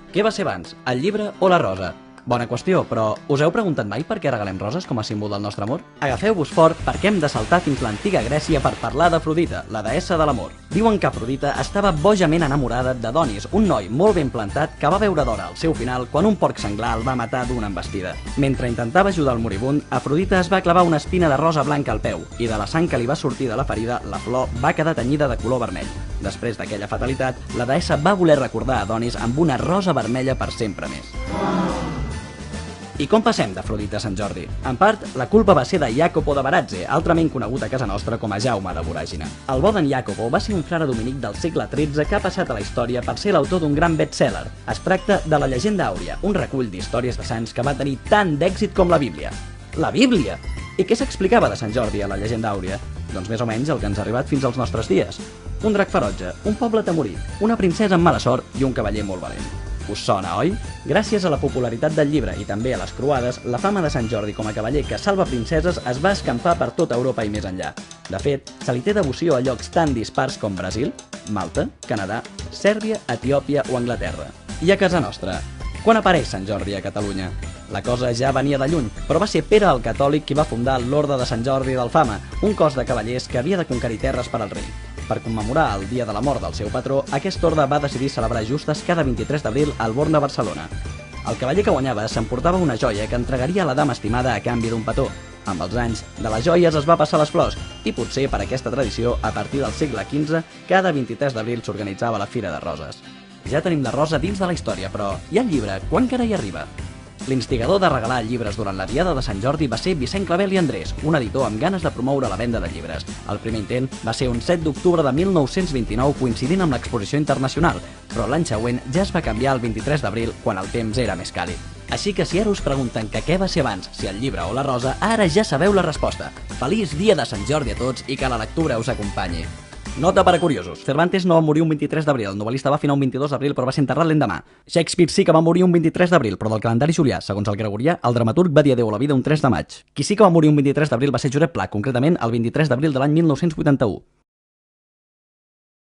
Què va ser abans, el llibre o la rosa? Bona qüestió, però us heu preguntat mai per què regalem roses com a símbol del nostre amor? Agafeu-vos fort perquè hem de saltar fins l'antiga Grècia per parlar d'Afrodita, la deessa de l'amor. Diuen que Afrodita estava bojament enamorada d'Adonis, un noi molt ben plantat que va veure d'hora al seu final quan un porc senglar el va matar d'una embestida. Mentre intentava ajudar el moribund, Afrodita es va clavar una espina de rosa blanca al peu i de la sang que li va sortir de la ferida, la flor va quedar tenyida de color vermell. Després d'aquella fatalitat, la deessa va voler recordar Adonis amb una rosa vermella per sempre més. I com passem d'Afrodita a Sant Jordi? En part, la culpa va ser de Jacopo de Baratze, altrament conegut a casa nostra com a Jaume de Voràgina. El bo d'en Jacopo va ser un frare dominic del segle XIII que ha passat a la història per ser l'autor d'un gran best-seller. Es tracta de la Llegenda Àuria, un recull d'històries de sants que va tenir tant d'èxit com la Bíblia. La Bíblia! I què s'explicava de Sant Jordi a la Llegenda Àuria? Doncs més o menys el que ens ha arribat fins als nostres dies. Un drac ferotge, un poble atemorit, una princesa amb mala sort i un cavaller molt valent. Us sona, oi? Gràcies a la popularitat del llibre i també a les croades, la fama de Sant Jordi com a cavaller que salva princeses es va escampar per tota Europa i més enllà. De fet, se li té devoció a llocs tan dispars com Brasil, Malta, Canadà, Sèrbia, Etiòpia o Anglaterra. I a casa nostra, quan apareix Sant Jordi a Catalunya? La cosa ja venia de lluny, però va ser Pere el Catòlic qui va fundar l'Orde de Sant Jordi d'Alfama, un cos de cavallers que havia de conquerir terres per al rei. Per commemorar el dia de la mort del seu patró, aquest orde va decidir celebrar justes cada 23 d'abril al Born de Barcelona. El cavaller que guanyava s'emportava una joia que entregaria a la dama estimada a canvi d'un petó. Amb els anys, de les joies es va passar a les flors, i potser per aquesta tradició, a partir del segle XV, cada 23 d'abril s'organitzava la Fira de Roses. Ja tenim la rosa dins de la història, però i el llibre, quan encara hi arriba? L'instigador de regalar llibres durant la Diada de Sant Jordi va ser Vicent Clavel i Andrés, un editor amb ganes de promoure la venda de llibres. El primer intent va ser un 7 d'octubre de 1929 coincidint amb l'exposició internacional, però l'any següent ja es va canviar al 23 d'abril quan el temps era més càlid. Així que si ara us pregunten que què va ser abans, si el llibre o la rosa, ara ja sabeu la resposta. Feliç dia de Sant Jordi a tots i que la lectura us acompanyi. Nota per a curiosos. Cervantes no va morir un 23 d'abril, el novel·lista va finar un 22 d'abril però va ser enterrat l'endemà. Shakespeare sí que va morir un 23 d'abril, però del calendari julià, segons el gregorià, el dramaturg va dir adéu a la vida un 3 de maig. Qui sí que va morir un 23 d'abril va ser Josep Pla, concretament el 23 d'abril de l'any 1981.